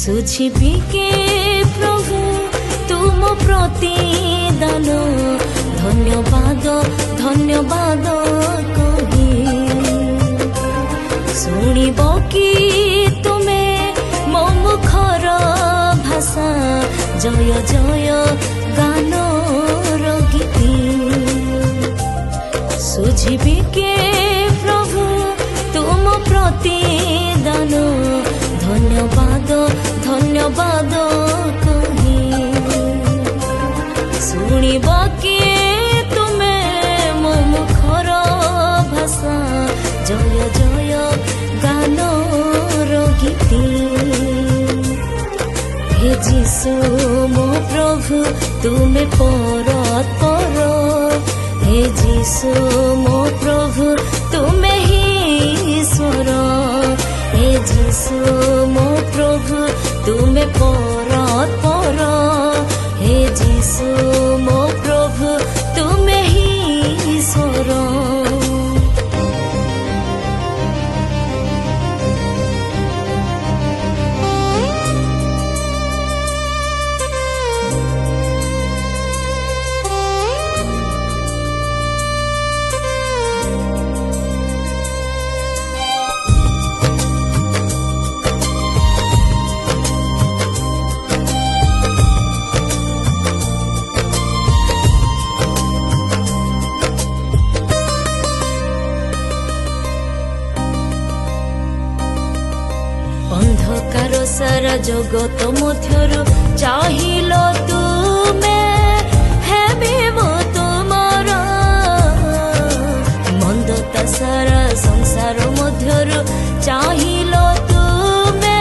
सुझिबि के प्रभु तुम प्रतिदान धन्यवाद धन्यवाद कही शुणिब कि तुमे मो मुखर भाषा जय जय गान गीति सुझिबि के प्रभु तुम प्रतिदान धन्यवाद धन्यवाद कही शुणिब कि तुमे मो मुखर भाषा जय जय गान गीति हे जीशु मो प्रभु तुमे परस्पर हे जीशु मो प्रभु तुमे ही ईश्वर हे जीशु मो प्रभु तुमे परस्पर हे जीशु मो प्रभु तुमे ही ईश्वर अंधकार सारा जगत मध्यरु चाहिल तुमे हेबिबो तुमर मंदता सारा संसार मध्यरु चाहिल तुमे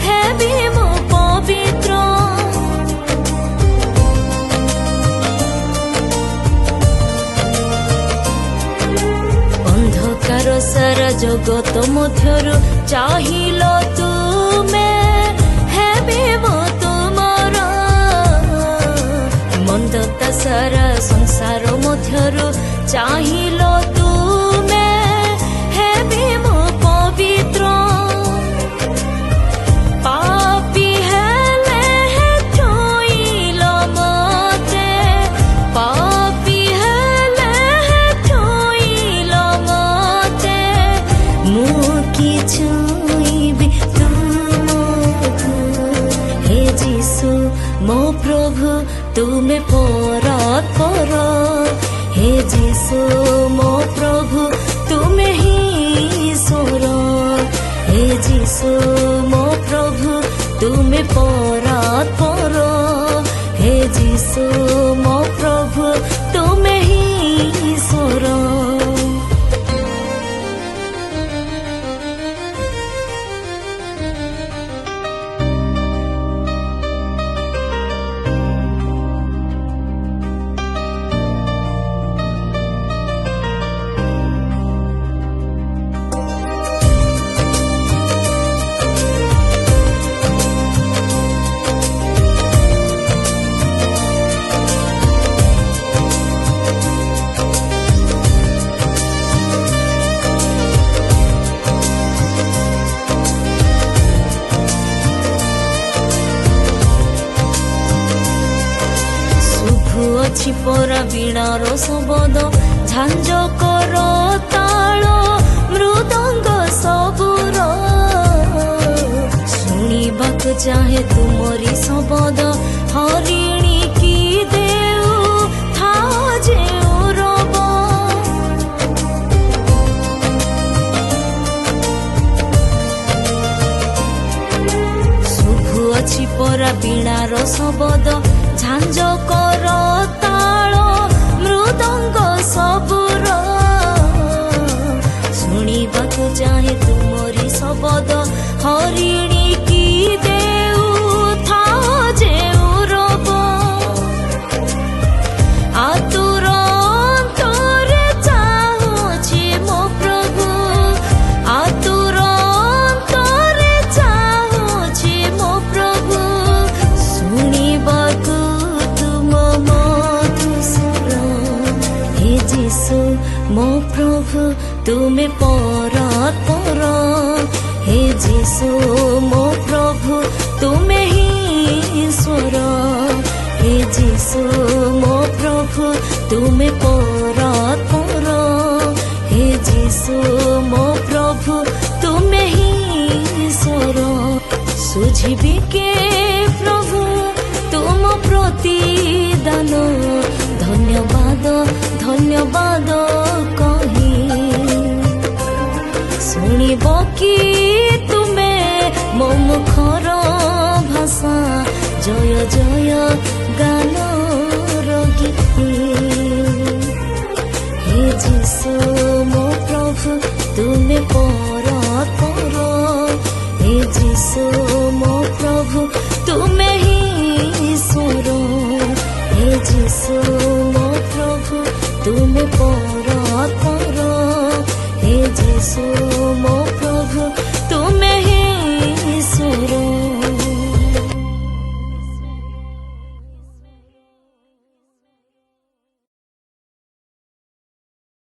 हेबिबो पवित्र अंधकार सारा जगत मध्यरु चाहिल तुमे हेबिबो तुमर मंदता सारा संसार मध्यरु चाहिल तुमे हेबिबो पवित्र पापी हेले ठोइल मते पापी हेले ठोइल मते मु किछु हे जीशु मो प्रभु तुमे परस्पर हे जीशु मो प्रभु तुमे ही ईश्वर हे जीशु मो प्रभु तुमे परस्पर हे जीशु मो प्रभु तुमे ही ईश्वर अछि परा वीणार शब्द झांझ कर ताल मृदंग सबुर शुणिबाक चाहे तुमरी शब्द हरिणी की देउ था जे रब शुभ अछि परा वीणार शब्द झांझ कर ताल मृदंग सबुर शुणिबाकु चाहे तुमरी शब्द हरिणी की देउ था जे रब आतुर अंतरे चाहुछि मो प्रभु आतुर अंतरे चाहुछि मो प्रभु शुणिबाकु मो प्रभु तुमे परस्पर हे जीसु मो प्रभु तुमे ही ईश्वर हे जीसु मो प्रभु तुमे परात्पर हे जीसु मो प्रभु तुमे ही ईश्वर सुझिबी के प्रभु तुम प्रतिदान धन्यवाद धन्यवाद कही शुणिब कि तुमे मो मुखर भाषा जय जय गान गीति हे जीसु मो प्रभु तुमे परात्पर हे जीसु मो प्रभु तुमे ही ईश्वर हे जीसु मो प्रभु तुमे परात्पर हे जीसु मो